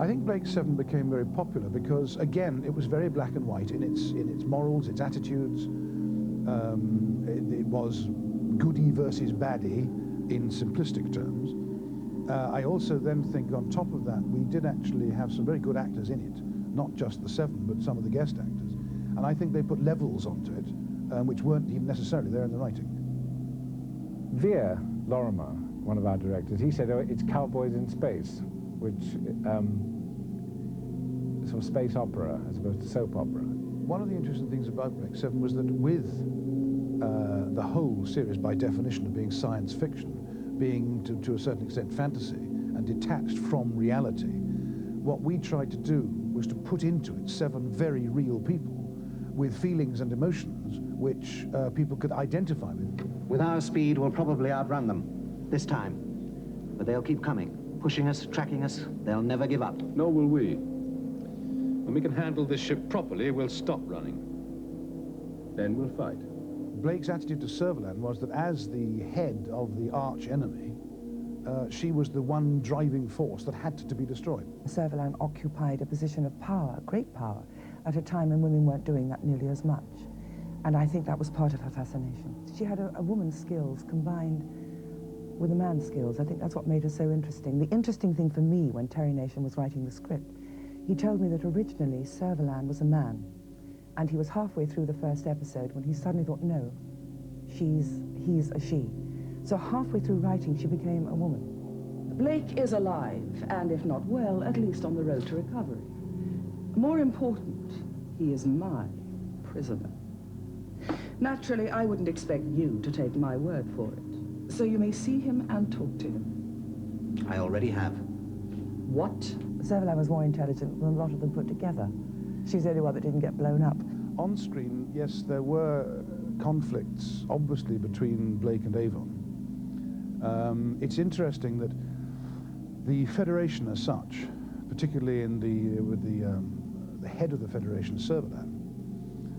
I think Blake7 became very popular because, again, it was very black and white in its morals, its attitudes. It was goody versus baddie in simplistic terms. I also then think on top of that, we did actually have some very good actors in it, not just the 7, but some of the guest actors. And I think they put levels onto it, which weren't even necessarily there in the writing. Veer Lorimer, one of our directors, he said, oh, it's cowboys in space, which sort of space opera as opposed to soap opera. One of the interesting things about Blake7 was that with the whole series, by definition of being science fiction, being to a certain extent fantasy and detached from reality, what we tried to do was to put into it 7 very real people with feelings and emotions which people could identify with. With our speed, we'll probably outrun them this time. But they'll keep coming, pushing us, tracking us. They'll never give up. Nor will we. When we can handle this ship properly, we'll stop running. Then we'll fight. Blake's attitude to Servalan was that as the head of the arch enemy, she was the one driving force that had to be destroyed. Servalan occupied a position of power, great power, at a time when women weren't doing that nearly as much. And I think that was part of her fascination. She had a woman's skills combined with a man's skills. I think that's what made her so interesting. The interesting thing for me when Terry Nation was writing the script, he told me that originally Servalan was a man. And he was halfway through the first episode when he suddenly thought, no, he's a she. So halfway through writing, she became a woman. Blake is alive, and if not well, at least on the road to recovery. More important, he is my prisoner. Naturally, I wouldn't expect you to take my word for it. So you may see him and talk to him. I already have. What? Servalan was more intelligent than a lot of them put together. She's the only one that didn't get blown up. On screen, yes, there were conflicts, obviously, between Blake and Avon. It's interesting that the Federation as such, particularly with the head of the Federation, Servalan,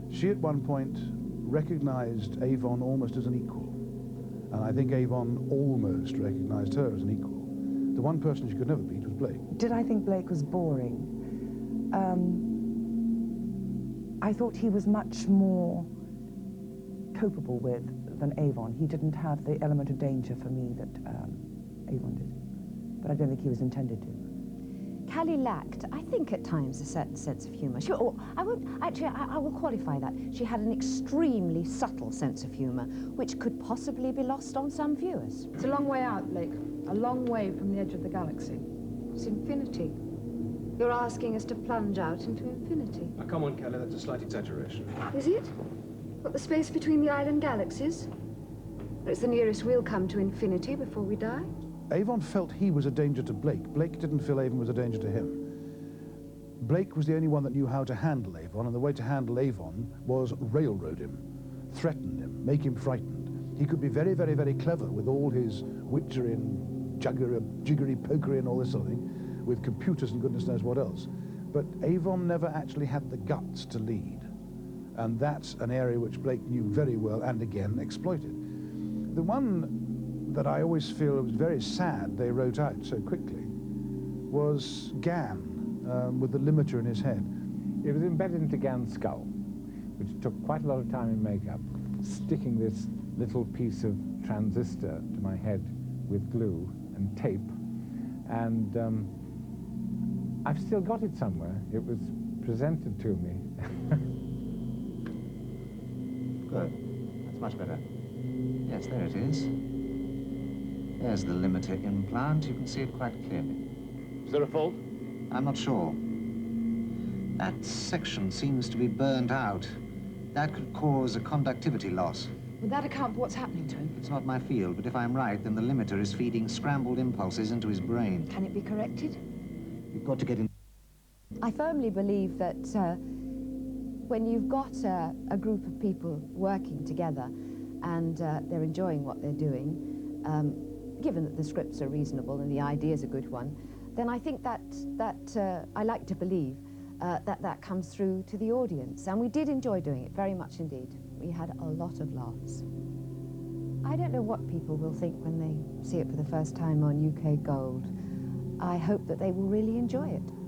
she at one point recognized Avon almost as an equal. And I think Avon almost recognized her as an equal. The one person she could never beat was Blake. Did I think Blake was boring? I thought he was much more copable with than Avon. He didn't have the element of danger for me that Avon did. But I don't think he was intended to. Callie lacked, I think at times, a certain sense of humour. I will qualify that. She had an extremely subtle sense of humour, which could possibly be lost on some viewers. It's a long way out, Blake. A long way from the edge of the galaxy. It's infinity. You're asking us to plunge out into infinity. Now, come on, Kelly, that's a slight exaggeration. Is it? What, the space between the island galaxies? It's the nearest we'll come to infinity before we die. Avon felt he was a danger to Blake. Blake didn't feel Avon was a danger to him. Blake was the only one that knew how to handle Avon, and the way to handle Avon was railroad him, threaten him, make him frightened. He could be very, very, very clever with all his witchery and jiggery pokery and all this sort of thing, with computers and goodness knows what else. But Avon never actually had the guts to lead. And that's an area which Blake knew very well and, again, exploited. The one that I always feel was very sad they wrote out so quickly was Gan, with the limiter in his head. It was embedded into Gan's skull, which took quite a lot of time in makeup, sticking this little piece of transistor to my head with glue and tape, and I've still got it somewhere. It was presented to me. Good. That's much better. Yes, there it is. There's the limiter implant. You can see it quite clearly. Is there a fault? I'm not sure. That section seems to be burnt out. That could cause a conductivity loss. Would that account for what's happening to him? It's not my field, but if I'm right, then the limiter is feeding scrambled impulses into his brain. Can it be corrected? You've got to get in. I firmly believe that when you've got a group of people working together and they're enjoying what they're doing, given that the scripts are reasonable and the idea is a good one, then I think that I like to believe that comes through to the audience. And we did enjoy doing it, very much indeed. We had a lot of laughs. I don't know what people will think when they see it for the first time on UK Gold. I hope that they will really enjoy it.